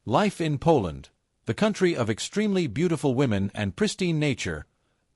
Life in Poland, the country of extremely beautiful women and pristine nature.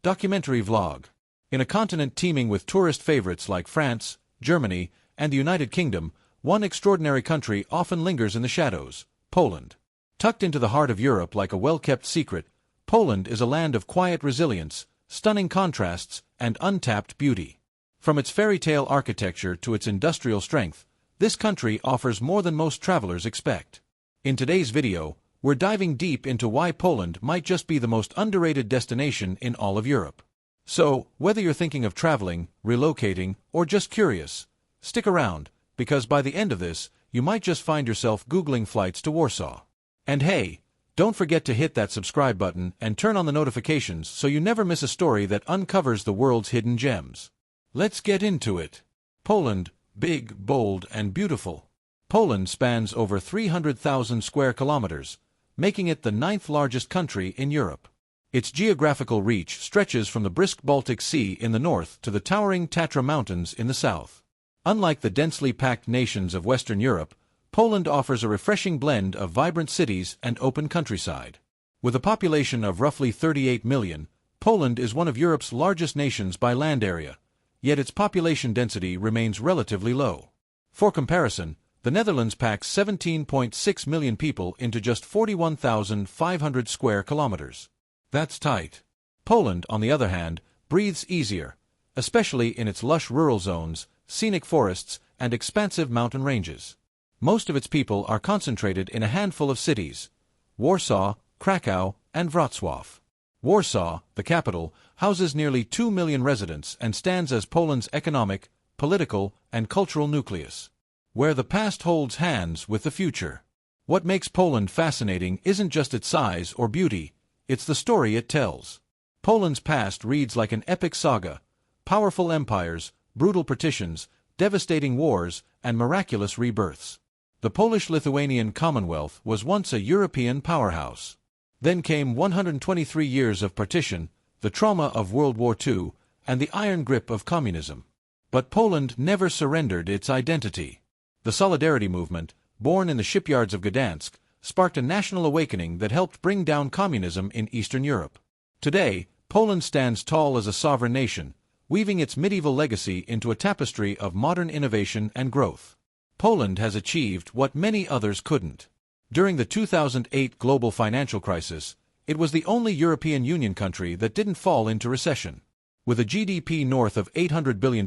Documentary vlog. In a continent teeming with tourist favorites like France, Germany, and the United Kingdom, one extraordinary country often lingers in the shadows: Poland. Tucked into the heart of Europe like a well-kept secret, Poland is a land of quiet resilience, stunning contrasts, and untapped beauty. From its fairy tale architecture to its industrial strength, this country offers more than most travelers expect. In today's video, we're diving deep into why Poland might just be the most underrated destination in all of Europe. So, whether you're thinking of traveling, relocating, or just curious, stick around, because by the end of this, you might just find yourself Googling flights to Warsaw. And hey, don't forget to hit that subscribe button and turn on the notifications so you never miss a story that uncovers the world's hidden gems. Let's get into it. Poland, big, bold, and beautiful. Poland spans over 300,000 square kilometers, making it the 9th largest country in Europe. Its geographical reach stretches from the brisk Baltic Sea in the north to the towering Tatra Mountains in the south. Unlike the densely packed nations of Western Europe, Poland offers a refreshing blend of vibrant cities and open countryside. With a population of roughly 38 million, Poland is one of Europe's largest nations by land area, yet its population density remains relatively low. For comparison, the Netherlands packs 17.6 million people into just 41,500 square kilometers. That's tight. Poland, on the other hand, breathes easier, especially in its lush rural zones, scenic forests, and expansive mountain ranges. Most of its people are concentrated in a handful of cities: Warsaw, Kraków, and Wrocław. Warsaw, the capital, houses nearly 2 million residents and stands as Poland's economic, political, and cultural nucleus, where the past holds hands with the future. What makes Poland fascinating isn't just its size or beauty, it's the story it tells. Poland's past reads like an epic saga: powerful empires, brutal partitions, devastating wars, and miraculous rebirths. The Polish-Lithuanian Commonwealth was once a European powerhouse. Then came 123 years of partition, the trauma of World War II, and the iron grip of communism. But Poland never surrendered its identity. The Solidarity movement, born in the shipyards of Gdansk, sparked a national awakening that helped bring down communism in Eastern Europe. Today, Poland stands tall as a sovereign nation, weaving its medieval legacy into a tapestry of modern innovation and growth. Poland has achieved what many others couldn't. During the 2008 global financial crisis, it was the only European Union country that didn't fall into recession. With a GDP north of $800 billion,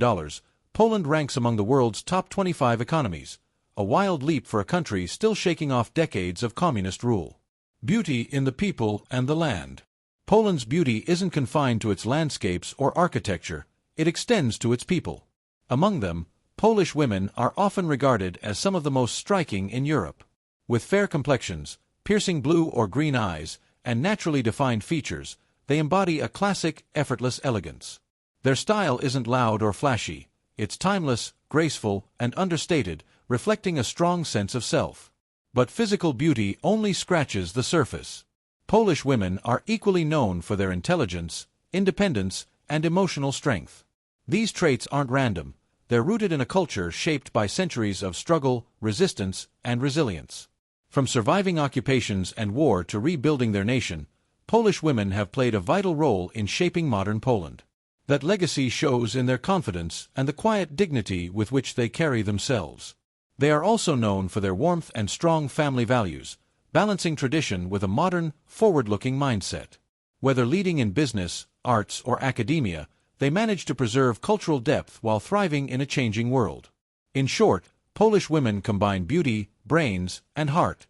Poland ranks among the world's top 25 economies, a wild leap for a country still shaking off decades of communist rule. Beauty in the people and the land. Poland's beauty isn't confined to its landscapes or architecture, it extends to its people. Among them, Polish women are often regarded as some of the most striking in Europe. With fair complexions, piercing blue or green eyes, and naturally defined features, they embody a classic, effortless elegance. Their style isn't loud or flashy, it's timeless, graceful, and understated, reflecting a strong sense of self. But physical beauty only scratches the surface. Polish women are equally known for their intelligence, independence, and emotional strength. These traits aren't random. They're rooted in a culture shaped by centuries of struggle, resistance, and resilience. From surviving occupations and war to rebuilding their nation, Polish women have played a vital role in shaping modern Poland. That legacy shows in their confidence and the quiet dignity with which they carry themselves. They are also known for their warmth and strong family values, balancing tradition with a modern, forward-looking mindset. Whether leading in business, arts, or academia, they manage to preserve cultural depth while thriving in a changing world. In short, Polish women combine beauty, brains, and heart,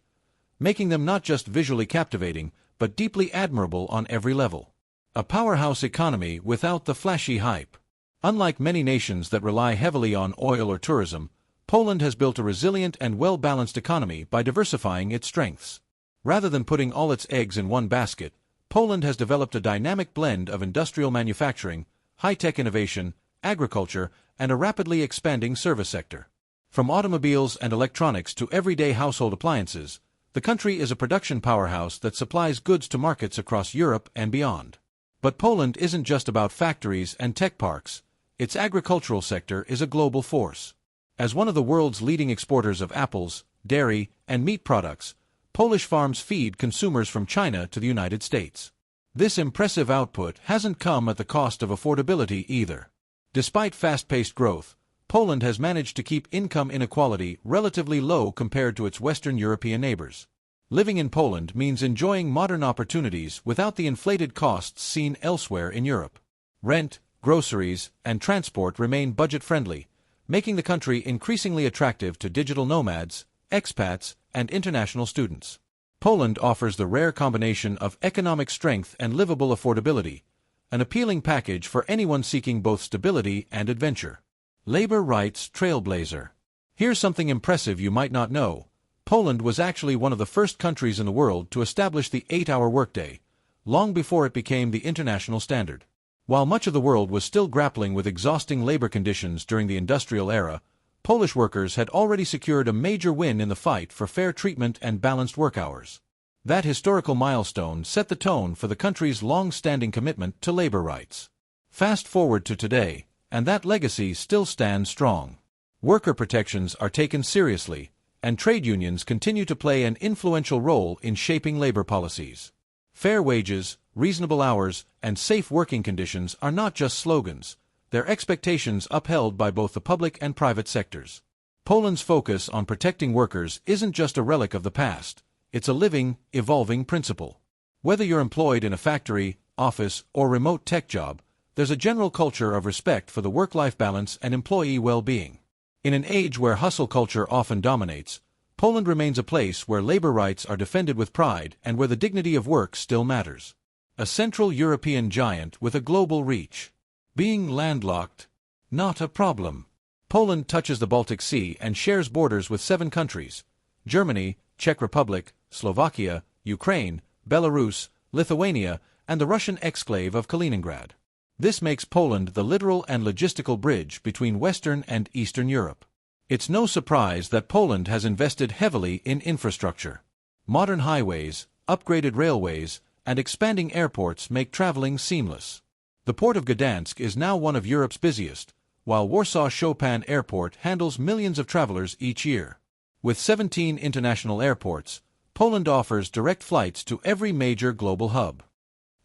making them not just visually captivating, but deeply admirable on every level. A powerhouse economy without the flashy hype. Unlike many nations that rely heavily on oil or tourism, Poland has built a resilient and well-balanced economy by diversifying its strengths. Rather than putting all its eggs in one basket, Poland has developed a dynamic blend of industrial manufacturing, high-tech innovation, agriculture, and a rapidly expanding service sector. From automobiles and electronics to everyday household appliances, the country is a production powerhouse that supplies goods to markets across Europe and beyond. But Poland isn't just about factories and tech parks. Its agricultural sector is a global force. As one of the world's leading exporters of apples, dairy, and meat products, Polish farms feed consumers from China to the United States. This impressive output hasn't come at the cost of affordability either. Despite fast-paced growth, Poland has managed to keep income inequality relatively low compared to its Western European neighbors. Living in Poland means enjoying modern opportunities without the inflated costs seen elsewhere in Europe. Rent, groceries, and transport remain budget-friendly, making the country increasingly attractive to digital nomads, expats, and international students. Poland offers the rare combination of economic strength and livable affordability, an appealing package for anyone seeking both stability and adventure. Labor rights trailblazer. Here's something impressive you might not know. Poland was actually one of the first countries in the world to establish the 8-hour workday, long before it became the international standard. While much of the world was still grappling with exhausting labor conditions during the industrial era, Polish workers had already secured a major win in the fight for fair treatment and balanced work hours. That historical milestone set the tone for the country's long-standing commitment to labor rights. Fast forward to today, and that legacy still stands strong. Worker protections are taken seriously, and trade unions continue to play an influential role in shaping labor policies. Fair wages, reasonable hours, and safe working conditions are not just slogans. They're expectations upheld by both the public and private sectors. Poland's focus on protecting workers isn't just a relic of the past, it's a living, evolving principle. Whether you're employed in a factory, office, or remote tech job, there's a general culture of respect for the work-life balance and employee well-being. In an age where hustle culture often dominates, Poland remains a place where labor rights are defended with pride and where the dignity of work still matters. A Central European giant with a global reach. Being landlocked? Not a problem. Poland touches the Baltic Sea and shares borders with 7 countries: Germany, Czech Republic, Slovakia, Ukraine, Belarus, Lithuania, and the Russian exclave of Kaliningrad. This makes Poland the literal and logistical bridge between Western and Eastern Europe. It's no surprise that Poland has invested heavily in infrastructure. Modern highways, upgraded railways, and expanding airports make traveling seamless. The port of Gdansk is now one of Europe's busiest, while Warsaw Chopin Airport handles millions of travelers each year. With 17 international airports, Poland offers direct flights to every major global hub.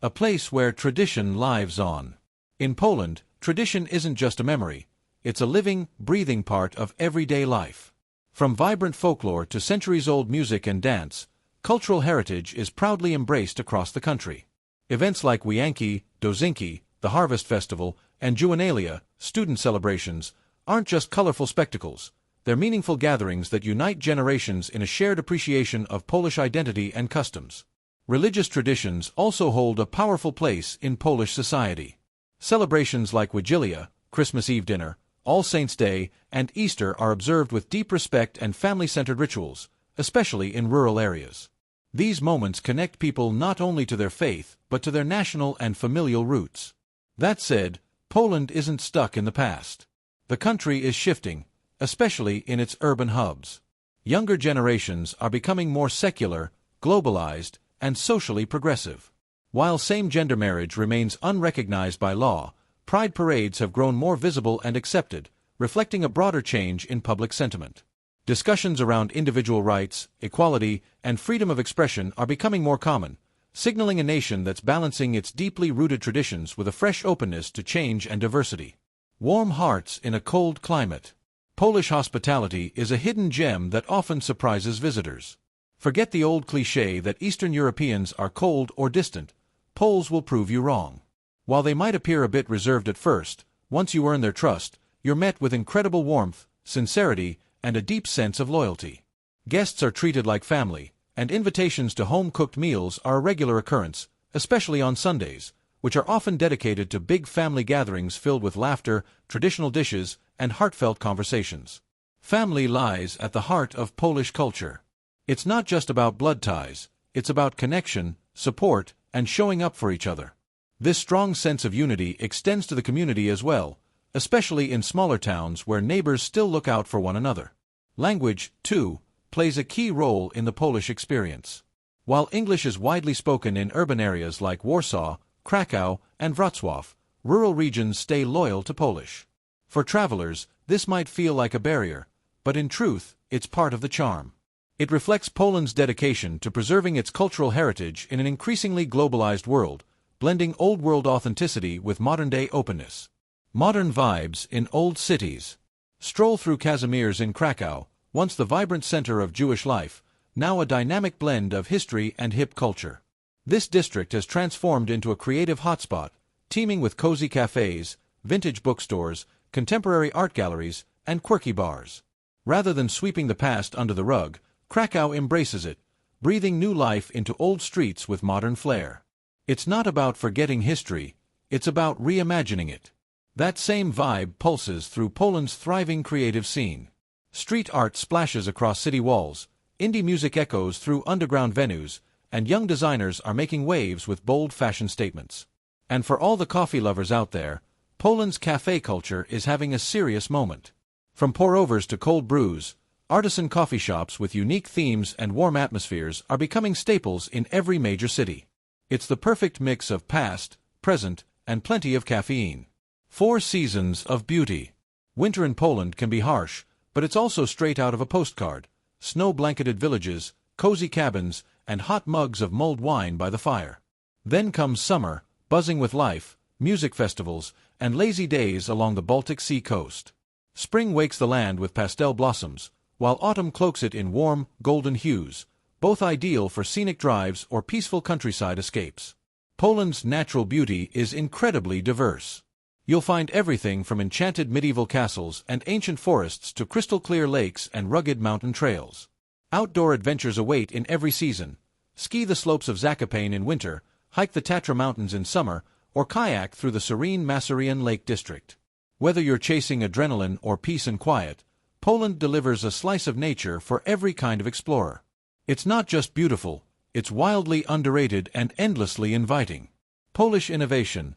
A place where tradition lives on. In Poland, tradition isn't just a memory, it's a living, breathing part of everyday life. From vibrant folklore to centuries-old music and dance, cultural heritage is proudly embraced across the country. Events like Wianki, Dozinki, the Harvest Festival, and Juvenalia, student celebrations, aren't just colorful spectacles, they're meaningful gatherings that unite generations in a shared appreciation of Polish identity and customs. Religious traditions also hold a powerful place in Polish society. Celebrations like Wigilia, Christmas Eve dinner, All Saints' Day, and Easter are observed with deep respect and family-centered rituals, especially in rural areas. These moments connect people not only to their faith, but to their national and familial roots. That said, Poland isn't stuck in the past. The country is shifting, especially in its urban hubs. Younger generations are becoming more secular, globalized, and socially progressive. While same-gender marriage remains unrecognized by law, pride parades have grown more visible and accepted, reflecting a broader change in public sentiment. Discussions around individual rights, equality, and freedom of expression are becoming more common, signaling a nation that's balancing its deeply rooted traditions with a fresh openness to change and diversity. Warm hearts in a cold climate. Polish hospitality is a hidden gem that often surprises visitors. Forget the old cliché that Eastern Europeans are cold or distant. Poles will prove you wrong. While they might appear a bit reserved at first, once you earn their trust, you're met with incredible warmth, sincerity, and a deep sense of loyalty. Guests are treated like family, and invitations to home-cooked meals are a regular occurrence, especially on Sundays, which are often dedicated to big family gatherings filled with laughter, traditional dishes, and heartfelt conversations. Family lies at the heart of Polish culture. It's not just about blood ties, it's about connection, support, and showing up for each other. This strong sense of unity extends to the community as well, especially in smaller towns where neighbors still look out for one another. Language, too, plays a key role in the Polish experience. While English is widely spoken in urban areas like Warsaw, Kraków, and Wrocław, rural regions stay loyal to Polish. For travelers, this might feel like a barrier, but in truth, it's part of the charm. It reflects Poland's dedication to preserving its cultural heritage in an increasingly globalized world, blending old-world authenticity with modern-day openness. Modern vibes in old cities. Stroll through Kazimierz in Kraków, once the vibrant center of Jewish life, now a dynamic blend of history and hip culture. This district has transformed into a creative hotspot, teeming with cozy cafes, vintage bookstores, contemporary art galleries, and quirky bars. Rather than sweeping the past under the rug, Kraków embraces it, breathing new life into old streets with modern flair. It's not about forgetting history, it's about reimagining it. That same vibe pulses through Poland's thriving creative scene. Street art splashes across city walls, indie music echoes through underground venues, and young designers are making waves with bold fashion statements. And for all the coffee lovers out there, Poland's cafe culture is having a serious moment. From pour-overs to cold brews, artisan coffee shops with unique themes and warm atmospheres are becoming staples in every major city. It's the perfect mix of past, present, and plenty of caffeine. 4 seasons of beauty. Winter in Poland can be harsh, but it's also straight out of a postcard. Snow-blanketed villages, cozy cabins, and hot mugs of mulled wine by the fire. Then comes summer, buzzing with life, music festivals, and lazy days along the Baltic Sea coast. Spring wakes the land with pastel blossoms, while autumn cloaks it in warm, golden hues, both ideal for scenic drives or peaceful countryside escapes. Poland's natural beauty is incredibly diverse. You'll find everything from enchanted medieval castles and ancient forests to crystal-clear lakes and rugged mountain trails. Outdoor adventures await in every season. Ski the slopes of Zakopane in winter, hike the Tatra Mountains in summer, or kayak through the serene Masurian Lake District. Whether you're chasing adrenaline or peace and quiet, Poland delivers a slice of nature for every kind of explorer. It's not just beautiful, it's wildly underrated and endlessly inviting. Polish innovation.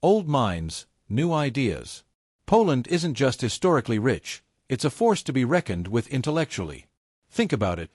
Old minds, new ideas. Poland isn't just historically rich, it's a force to be reckoned with intellectually. Think about it.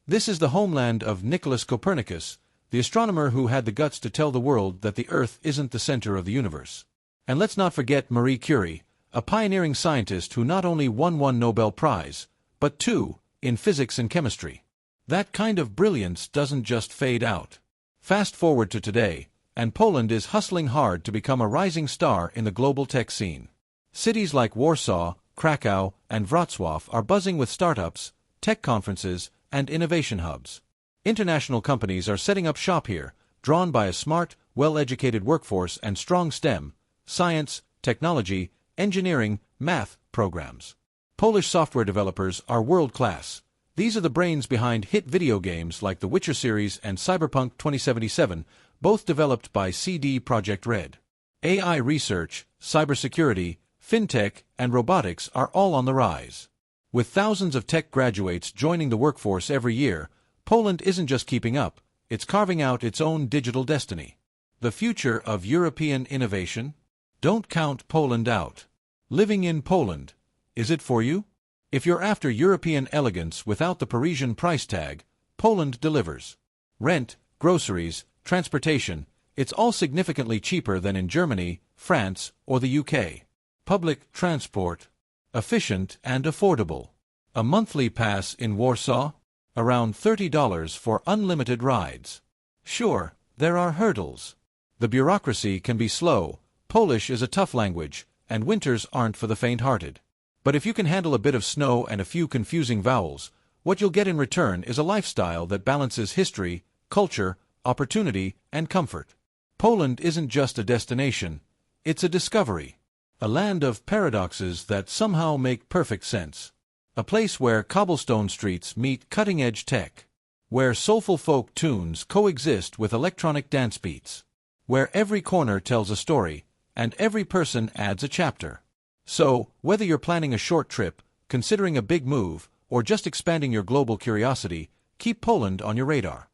This is the homeland of Nicholas Copernicus, the astronomer who had the guts to tell the world that the Earth isn't the center of the universe. And let's not forget Marie Curie, a pioneering scientist who not only won 1 Nobel Prize, but 2, in physics and chemistry. That kind of brilliance doesn't just fade out. Fast forward to today, and Poland is hustling hard to become a rising star in the global tech scene. Cities like Warsaw, Kraków, and Wrocław are buzzing with startups, tech conferences, and innovation hubs. International companies are setting up shop here, drawn by a smart, well-educated workforce and strong STEM, science, technology, engineering, math programs. Polish software developers are world-class. These are the brains behind hit video games like The Witcher series and Cyberpunk 2077, both developed by CD Projekt Red. AI research, cybersecurity, fintech, and robotics are all on the rise. With thousands of tech graduates joining the workforce every year, Poland isn't just keeping up, it's carving out its own digital destiny. The future of European innovation? Don't count Poland out. Living in Poland, is it for you? If you're after European elegance without the Parisian price tag, Poland delivers. Rent, groceries, transportation, it's all significantly cheaper than in Germany, France, or the UK. Public transport, efficient and affordable. A monthly pass in Warsaw? Around $30 for unlimited rides. Sure, there are hurdles. The bureaucracy can be slow, Polish is a tough language, and winters aren't for the faint-hearted. But if you can handle a bit of snow and a few confusing vowels, what you'll get in return is a lifestyle that balances history, culture, opportunity, and comfort. Poland isn't just a destination, it's a discovery. A land of paradoxes that somehow make perfect sense. A place where cobblestone streets meet cutting-edge tech. Where soulful folk tunes coexist with electronic dance beats. Where every corner tells a story, and every person adds a chapter. So, whether you're planning a short trip, considering a big move, or just expanding your global curiosity, keep Poland on your radar.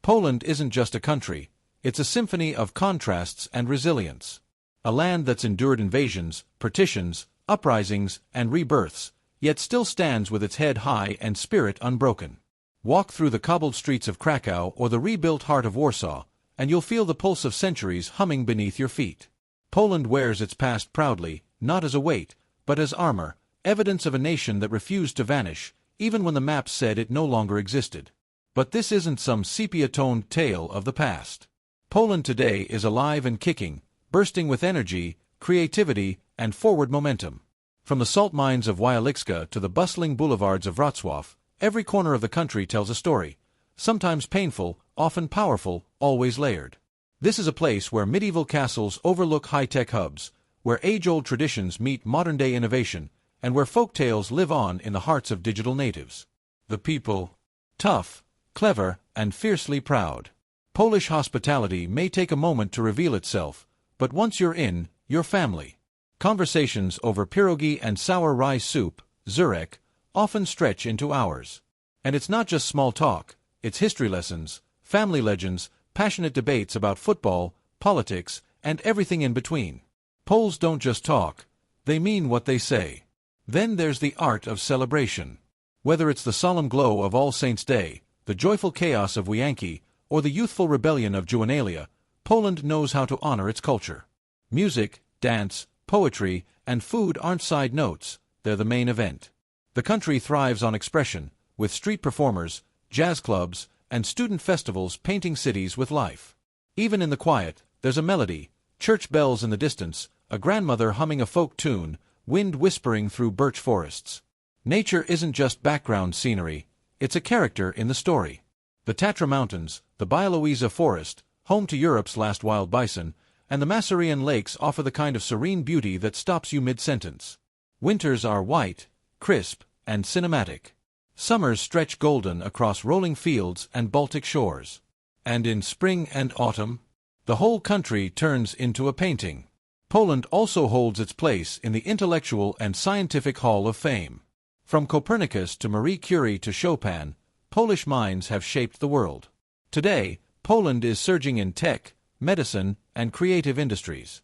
Poland isn't just a country, it's a symphony of contrasts and resilience. A land that's endured invasions, partitions, uprisings, and rebirths, yet still stands with its head high and spirit unbroken. Walk through the cobbled streets of Kraków or the rebuilt heart of Warsaw, and you'll feel the pulse of centuries humming beneath your feet. Poland wears its past proudly, not as a weight, but as armor, evidence of a nation that refused to vanish, even when the maps said it no longer existed. But this isn't some sepia-toned tale of the past. Poland today is alive and kicking, bursting with energy, creativity, and forward momentum. From the salt mines of Wieliczka to the bustling boulevards of Wrocław, every corner of the country tells a story, sometimes painful, often powerful, always layered. This is a place where medieval castles overlook high-tech hubs, where age-old traditions meet modern-day innovation, and where folk tales live on in the hearts of digital natives. The people, tough, clever, and fiercely proud. Polish hospitality may take a moment to reveal itself, but once you're in, you're family. Conversations over pierogi and sour rice soup, zurek, often stretch into hours. And it's not just small talk, it's history lessons, family legends, passionate debates about football, politics, and everything in between. Poles don't just talk, they mean what they say. Then there's the art of celebration. Whether it's the solemn glow of All Saints' Day, the joyful chaos of Wianki, or the youthful rebellion of Juvenalia, Poland knows how to honor its culture. Music, dance, poetry, and food aren't side notes, they're the main event. The country thrives on expression, with street performers, jazz clubs, and student festivals painting cities with life. Even in the quiet, there's a melody, church bells in the distance, a grandmother humming a folk tune, wind whispering through birch forests. Nature isn't just background scenery, it's a character in the story. The Tatra Mountains, the Białowieża Forest, home to Europe's last wild bison, and the Masurian Lakes offer the kind of serene beauty that stops you mid-sentence. Winters are white, crisp, and cinematic. Summers stretch golden across rolling fields and Baltic shores. And in spring and autumn, the whole country turns into a painting. Poland also holds its place in the intellectual and scientific Hall of Fame. From Copernicus to Marie Curie to Chopin, Polish minds have shaped the world. Today, Poland is surging in tech, medicine, and creative industries.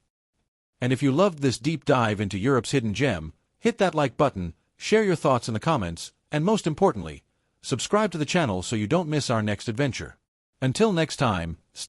And if you loved this deep dive into Europe's hidden gem, hit that like button, share your thoughts in the comments, and most importantly, subscribe to the channel so you don't miss our next adventure. Until next time,